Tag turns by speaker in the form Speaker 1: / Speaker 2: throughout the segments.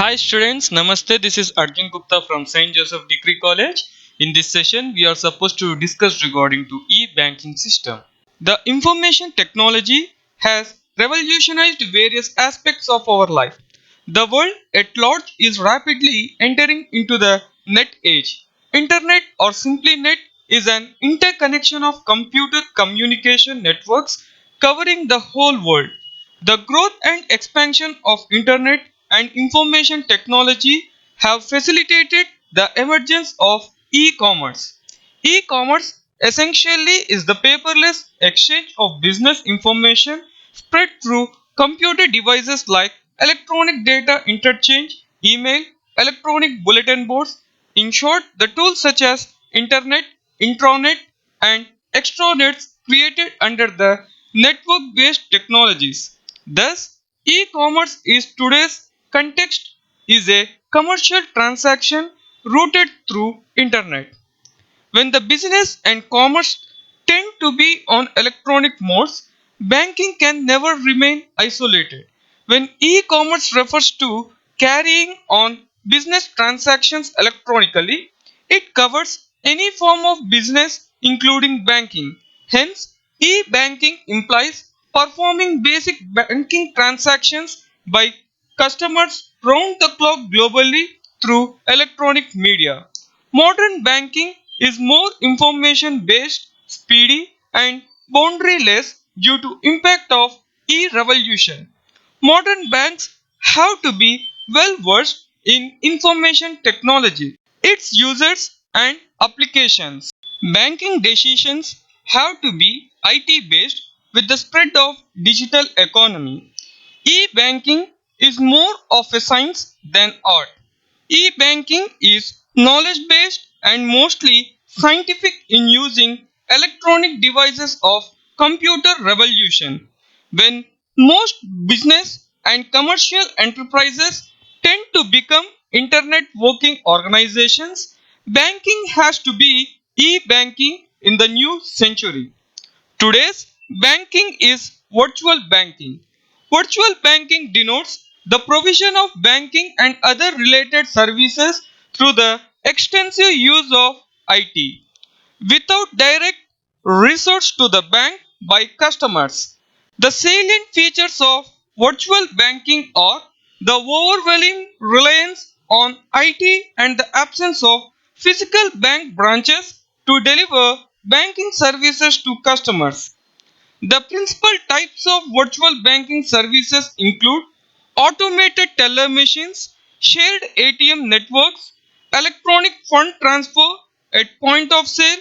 Speaker 1: Hi students, Namaste. This is Arjun Gupta from St. Joseph Degree College. In this session, we are supposed to discuss regarding to e-banking system. The information technology has revolutionized various aspects of our life. The world at large is rapidly entering into the net age. Internet or simply net is an interconnection of computer communication networks covering the whole world. The growth and expansion of internet and information technology have facilitated the emergence of e-commerce. E-commerce essentially is the paperless exchange of business information spread through computer devices like electronic data interchange, email, electronic bulletin boards. In short, the tools such as internet, intranet, and extranets created under the network-based technologies. Thus, e-commerce is today's context is a commercial transaction routed through internet. When the business and commerce tend to be on electronic modes, banking can never remain isolated. When e-commerce refers to carrying on business transactions electronically, it covers any form of business including banking. Hence, e-banking implies performing basic banking transactions by customers round the clock globally through electronic media. Modern banking is more information based, speedy and boundaryless due to impact of e-revolution. Modern banks have to be well versed in information technology, its users and applications. Banking decisions have to be IT based with the spread of digital economy. E-banking is more of a science than art. E-banking is knowledge-based and mostly scientific in using electronic devices of computer revolution. When most business and commercial enterprises tend to become internet working organizations, banking has to be e-banking in the new century. Today's banking is virtual banking. Virtual banking denotes the provision of banking and other related services through the extensive use of IT without direct resource to the bank by customers. The salient features of virtual banking are the overwhelming reliance on IT and the absence of physical bank branches to deliver banking services to customers. The principal types of virtual banking services include automated teller machines, shared ATM networks, electronic fund transfer at point of sale,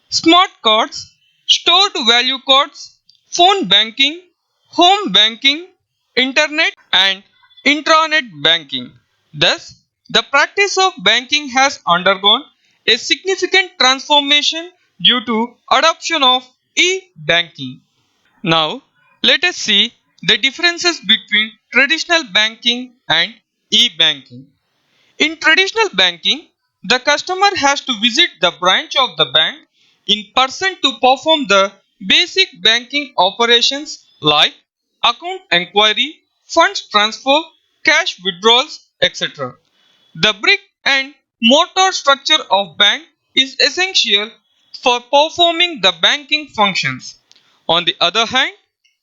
Speaker 1: smart cards, stored value cards, phone banking, home banking, internet and intranet banking. Thus, the practice of banking has undergone a significant transformation due to adoption of e-banking. Now, let us see the differences between traditional banking and e-banking. In traditional banking, the customer has to visit the branch of the bank in person to perform the basic banking operations like account enquiry, funds transfer, cash withdrawals, etc. The brick and mortar structure of bank is essential for performing the banking functions. On the other hand,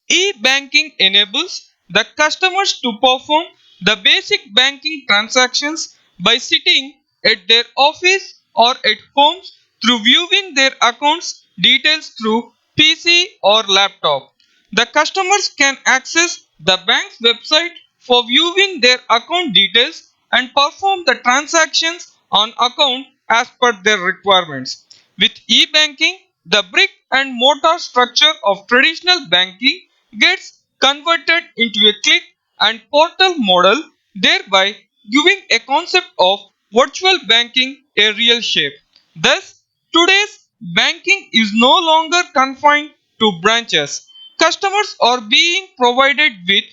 Speaker 1: e-banking enables the customers to perform the basic banking transactions by sitting at their office or at homes through viewing their accounts details through PC or laptop. The customers can access the bank's website for viewing their account details and perform the transactions on account as per their requirements. With e-banking, the brick and mortar structure of traditional banking gets converted into a click and portal model, thereby giving a concept of virtual banking a real shape. Thus, today's banking is no longer confined to branches. Customers are being provided with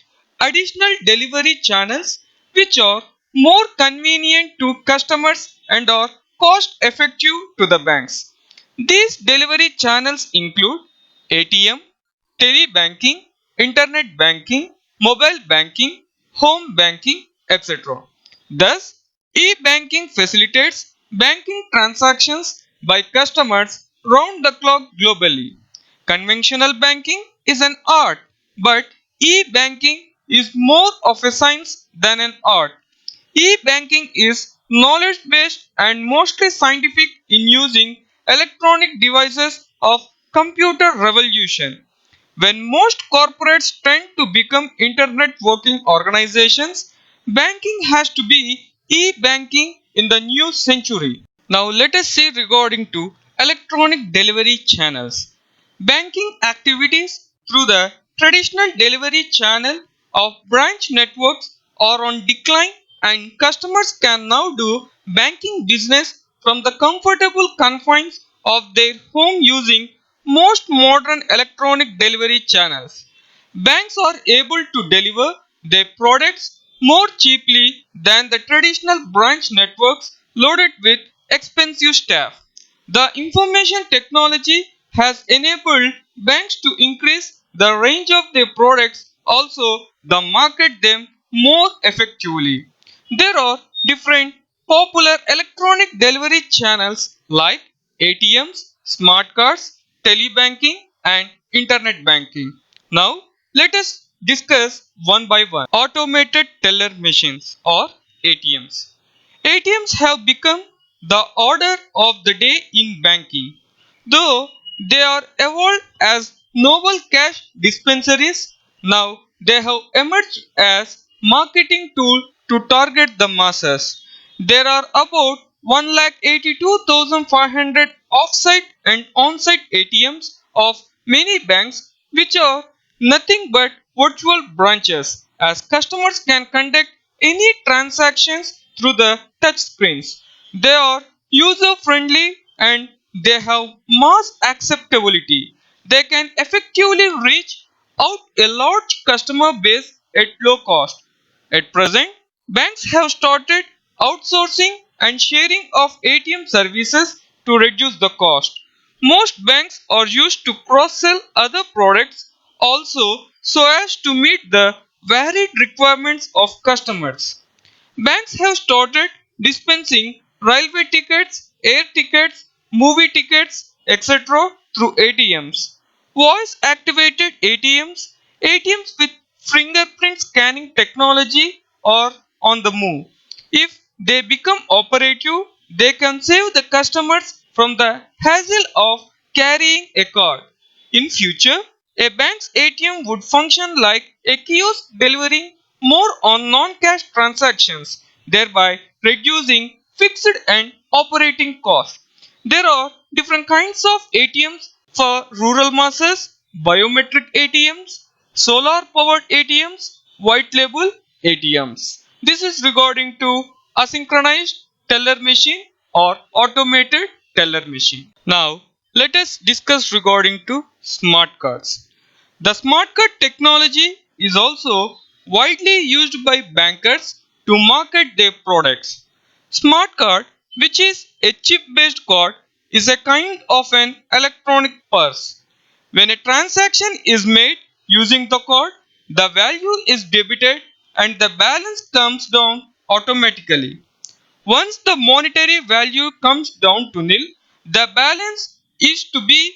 Speaker 1: additional delivery channels which are more convenient to customers and are cost effective to the banks. These delivery channels include ATM, tele banking, internet banking, mobile banking, home banking, etc. Thus, e-banking facilitates banking transactions by customers round the clock globally. Conventional banking is an art, but e-banking is more of a science than an art. E-banking is knowledge-based and mostly scientific in using electronic devices of computer revolution. When most corporates tend to become internet working organizations, banking has to be e-banking in the new century. Now let us see regarding to electronic delivery channels. Banking activities through the traditional delivery channel of branch networks are on decline and customers can now do banking business from the comfortable confines of their home using most modern electronic delivery channels. Banks are able to deliver their products more cheaply than the traditional branch networks loaded with expensive staff. The information technology has enabled banks to increase the range of their products, also the market them more effectively. There are different popular electronic delivery channels like ATMs, smart cards, telebanking and internet banking. Now let us discuss one by one. Automated teller machines or ATMs. ATMs have become the order of the day in banking. Though they are evolved as novel cash dispensaries, now they have emerged as marketing tool to target the masses. There are about 1,82,500 off-site and on-site ATMs of many banks which are nothing but virtual branches as customers can conduct any transactions through the touch screens. They are user friendly and they have mass acceptability. They can effectively reach out a large customer base at low cost. At present, banks have started outsourcing and sharing of ATM services to reduce the cost. Most banks are used to cross-sell other products also so as to meet the varied requirements of customers. Banks have started dispensing railway tickets, air tickets, movie tickets, etc. through ATMs. Voice activated ATMs, ATMs with fingerprint scanning technology are on the move. If they become operative, they can save the customers from the hassle of carrying a card. In future, a bank's ATM would function like a kiosk delivering more on non-cash transactions, thereby reducing fixed and operating costs. There are different kinds of ATMs for rural masses, biometric ATMs, solar powered ATMs, white label ATMs. This is regarding to asynchronized teller machine or automated teller machine. Now, let us discuss regarding to smart cards. The smart card technology is also widely used by bankers to market their products. Smart card, which is a chip-based card, is a kind of an electronic purse. When a transaction is made using the card, the value is debited and the balance comes down automatically. Once the monetary value comes down to nil, the balance is to be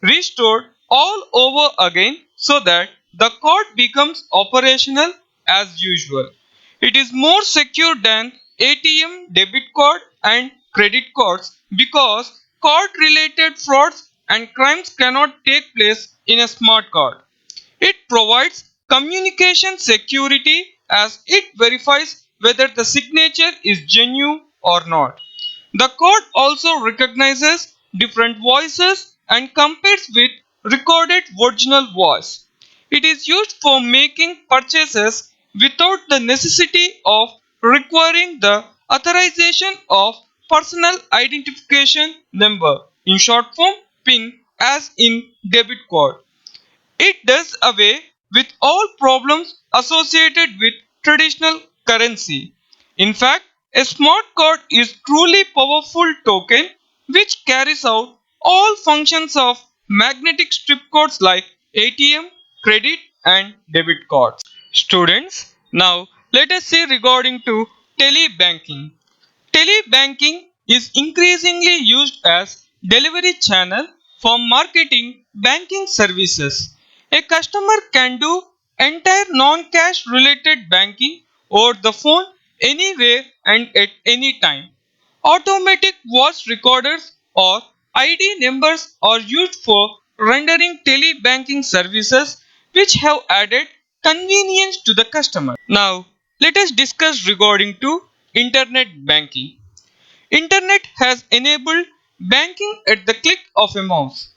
Speaker 1: restored all over again so that the card becomes operational as usual. It is more secure than ATM, debit card and credit cards because card related frauds and crimes cannot take place in a smart card. It provides communication security as it verifies whether the signature is genuine or not. The code also recognizes different voices and compares with recorded original voice. It is used for making purchases without the necessity of requiring the authorization of personal identification number, in short form PIN, as in debit card. It does away with all problems associated with traditional currency. In fact, a smart card is truly powerful token which carries out all functions of magnetic strip cards like ATM, credit and debit cards. Students, now let us see regarding to Tele Banking. Tele banking is increasingly used as delivery channel for marketing banking services. A customer can do entire non-cash related banking over the phone anywhere and at any time. Automatic voice recorders or ID numbers are used for rendering tele-banking services which have added convenience to the customer. Now, let us discuss regarding to internet banking. Internet has enabled banking at the click of a mouse.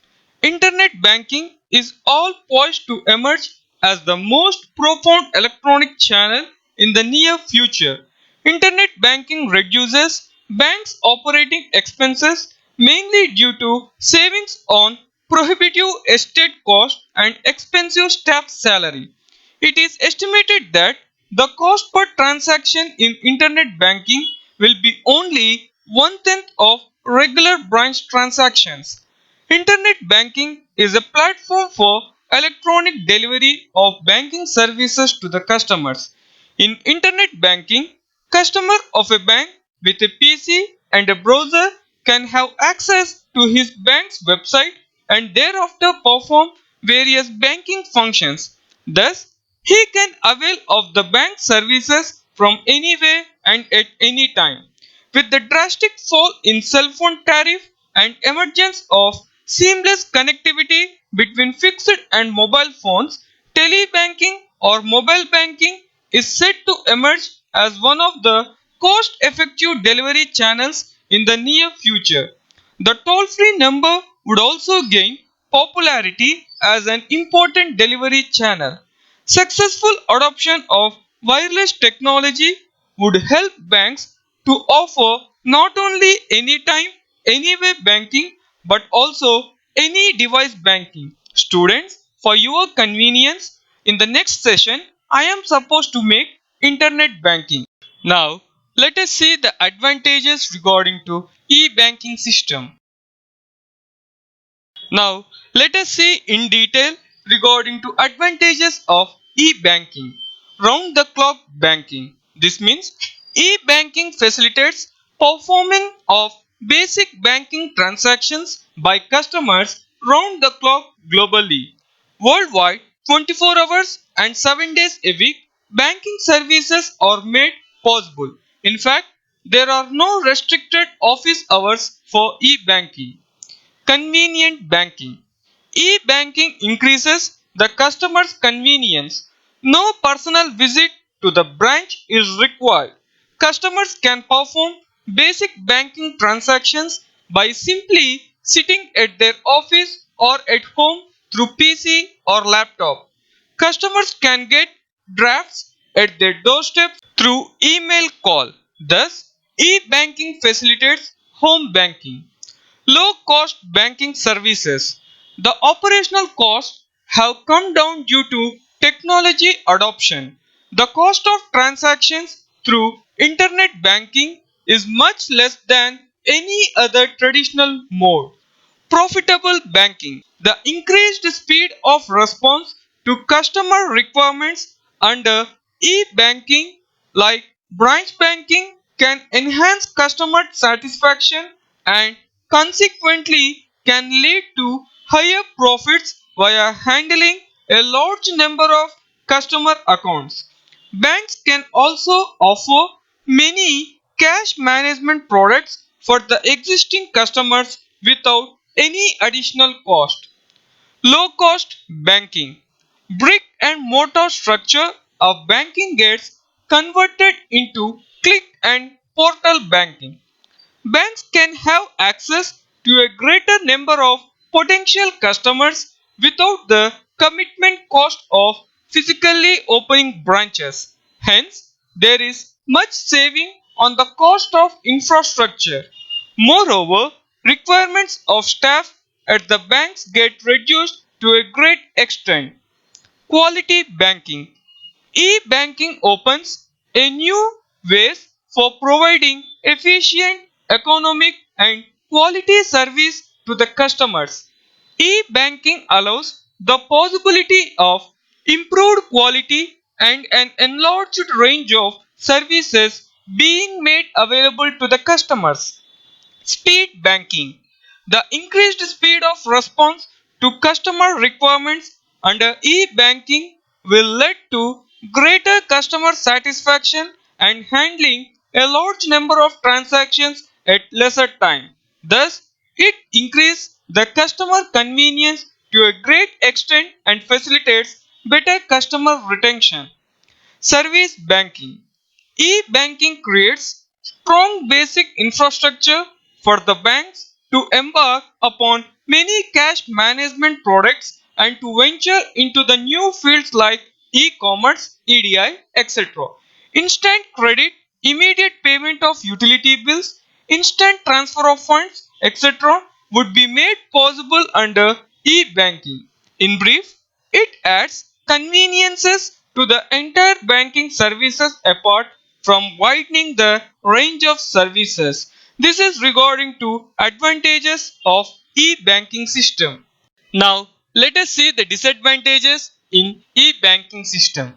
Speaker 1: Internet banking is all poised to emerge as the most profound electronic channel in the near future. Internet banking reduces banks' operating expenses mainly due to savings on prohibitive estate cost and expensive staff salary. It is estimated that the cost per transaction in internet banking will be only one tenth of regular branch transactions. Internet banking is a platform for electronic delivery of banking services to the customers. In internet banking, customer of a bank with a PC and a browser can have access to his bank's website and thereafter perform various banking functions. Thus, he can avail of the bank services from anywhere and at any time. With the drastic fall in cell phone tariff and emergence of seamless connectivity between fixed and mobile phones, telebanking or mobile banking is set to emerge as one of the cost-effective delivery channels in the near future. The toll-free number would also gain popularity as an important delivery channel. Successful adoption of wireless technology would help banks to offer not only anytime, anywhere banking but also any device banking. Students, for your convenience, in the next session, I am supposed to make internet banking. Now, let us see the advantages regarding to e-banking system. Now, let us see in detail regarding to advantages of e-banking. Round the clock banking. This means e-banking facilitates performing of basic banking transactions by customers round the clock globally. Worldwide, 24 hours and 7 days a week, banking services are made possible. In fact, there are no restricted office hours for e-banking. Convenient banking. E-banking increases the customer's convenience. No personal visit to the branch is required. Customers can perform basic banking transactions by simply sitting at their office or at home through PC or laptop. Customers can get drafts at their doorstep through email call. Thus, e-banking facilitates home banking. Low cost banking services. The operational costs have come down due to technology adoption. The cost of transactions through internet banking is much less than any other traditional mode. Profitable banking. The increased speed of response to customer requirements under e-banking like branch banking can enhance customer satisfaction and consequently can lead to higher profits via handling a large number of customer accounts. Banks can also offer many cash management products for the existing customers without any additional cost. Low cost banking. Brick and mortar structure of banking gets converted into click and portal banking. Banks can have access to a greater number of potential customers without the commitment cost of physically opening branches. Hence, there is much saving on the cost of infrastructure. Moreover, requirements of staff at the banks get reduced to a great extent. Quality banking. E-banking opens a new ways for providing efficient, economic and quality service to the customers. E-banking allows the possibility of improved quality and an enlarged range of services being made available to the customers. Speed banking. The increased speed of response to customer requirements under e-banking will lead to greater customer satisfaction and handling a large number of transactions at lesser time. Thus, it increases the customer convenience to a great extent and facilitates better customer retention. Service banking. E-banking creates strong basic infrastructure for the banks to embark upon many cash management products and to venture into the new fields like e-commerce, EDI, etc. Instant credit, immediate payment of utility bills, instant transfer of funds, etc. would be made possible under e-banking. In brief, it adds conveniences to the entire banking services apart from widening the range of services. This is regarding to advantages of e-banking system. Now let us see the disadvantages in e-banking system.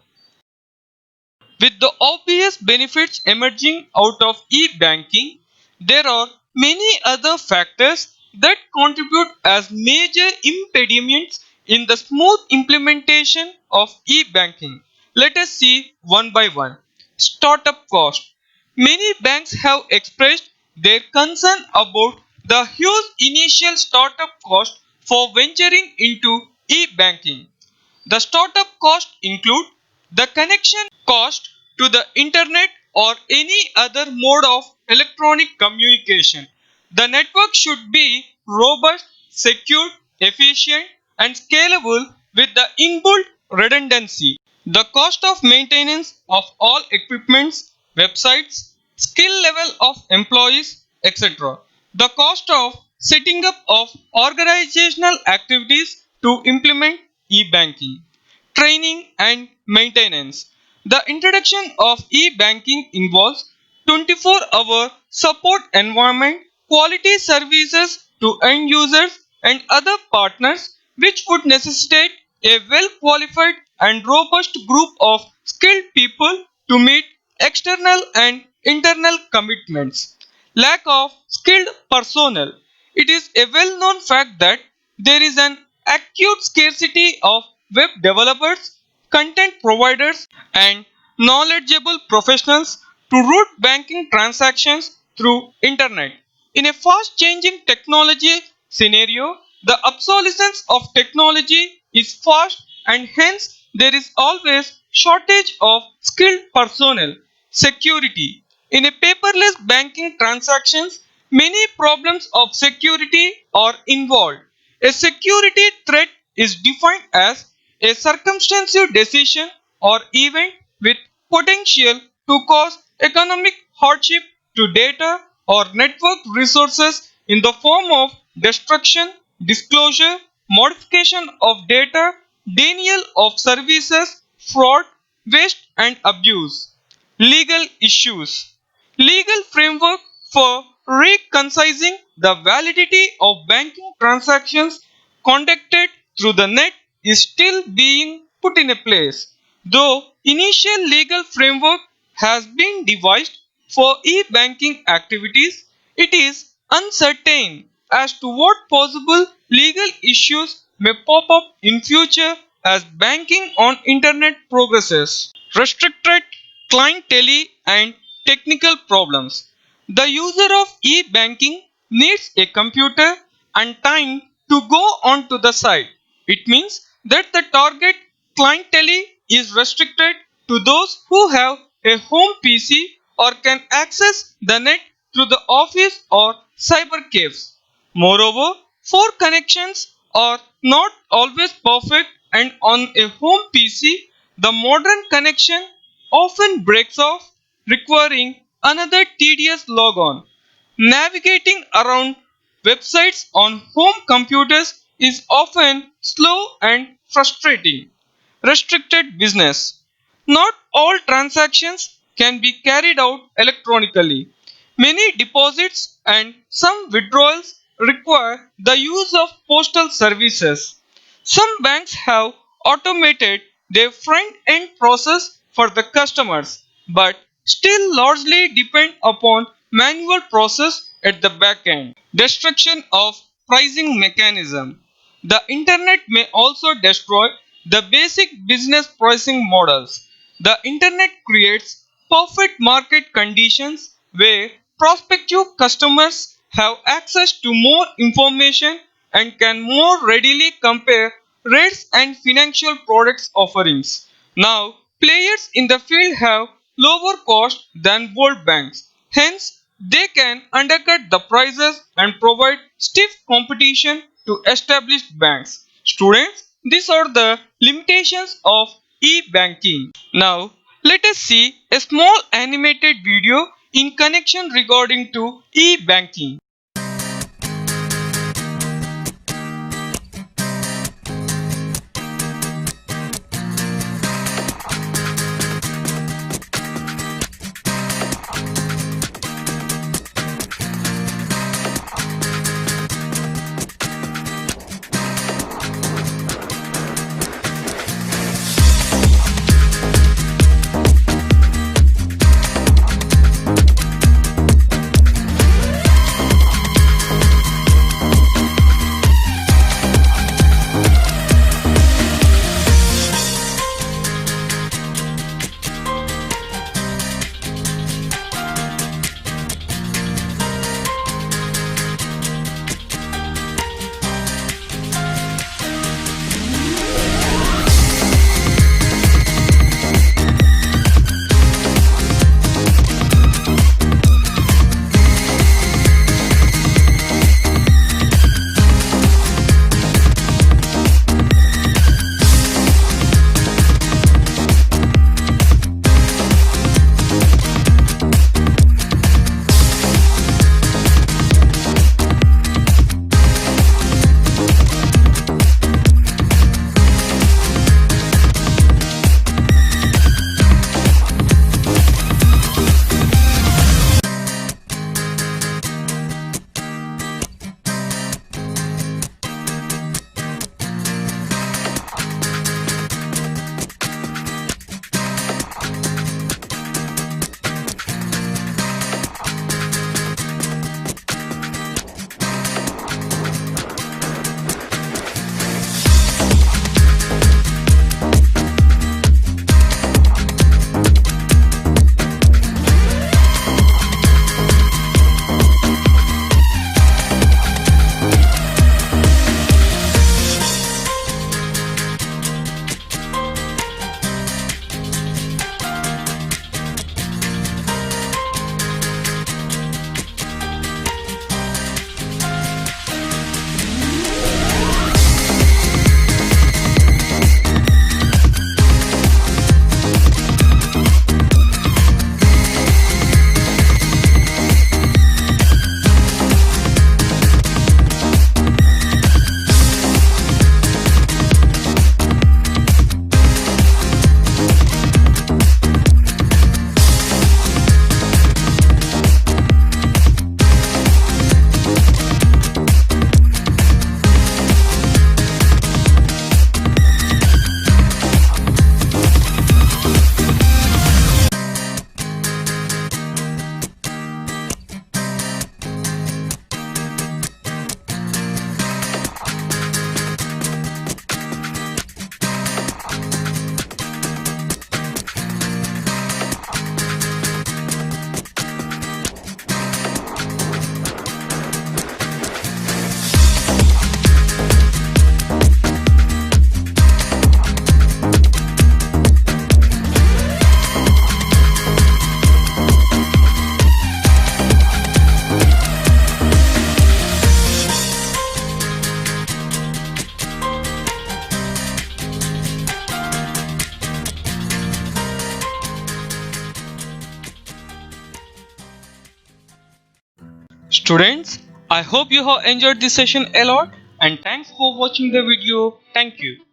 Speaker 1: With the obvious benefits emerging out of e-banking, there are many other factors that contribute as major impediments in the smooth implementation of e-banking. Let us see one by one. Startup cost. Many banks have expressed their concern about the huge initial startup cost for venturing into e-banking. The startup costs include the connection cost to the internet or any other mode of electronic communication. The network should be robust, secure, efficient, and scalable with the inbuilt redundancy. The cost of maintenance of all equipments, websites, skill level of employees, etc. The cost of setting up of organizational activities to implement e-banking. Training and maintenance. The introduction of e-banking involves 24-hour support environment, quality services to end users and other partners, which would necessitate a well qualified and robust group of skilled people to meet external and internal commitments. Lack of skilled personnel. It is a well known fact that there is an acute scarcity of web developers, content providers, and knowledgeable professionals to route banking transactions through internet. In a fast changing technology scenario, the obsolescence of technology is fast and hence there is always shortage of skilled personnel. Security. In a paperless banking transactions, many problems of security are involved. A security threat is defined as a circumstantial decision or event with potential to cause economic hardship to data or network resources in the form of destruction, disclosure, modification of data, denial of services, fraud, waste, and abuse. Legal issues. Legal framework for reconciling the validity of banking transactions conducted through the net is still being put in place. Though initial legal framework has been devised for e-banking activities, it is uncertain as to what possible legal issues may pop up in future as banking on internet progresses. Restricted clientele and technical problems. The user of e-banking needs a computer and time to go onto the site. It means that the target clientele is restricted to those who have a home PC or can access the net through the office or cyber caves. Moreover, phone connections are not always perfect and on a home PC, the modern connection often breaks off, requiring another tedious logon. Navigating around websites on home computers is often slow and frustrating. Restricted business. Not all transactions can be carried out electronically. Many deposits and some withdrawals require the use of postal services. Some banks have automated their front end process for the customers, but still largely depend upon manual process at the back end. Destruction of pricing mechanism. The internet may also destroy the basic business pricing models. The internet creates perfect market conditions where prospective customers have access to more information and can more readily compare rates and financial products offerings. Now, players in the field have lower cost than world banks. Hence, they can undercut the prices and provide stiff competition to established banks. Students, these are the limitations of e-banking. Now, let us see a small animated video in connection regarding to e-banking. Students, I hope you have enjoyed this session a lot and thanks for watching the video. Thank you.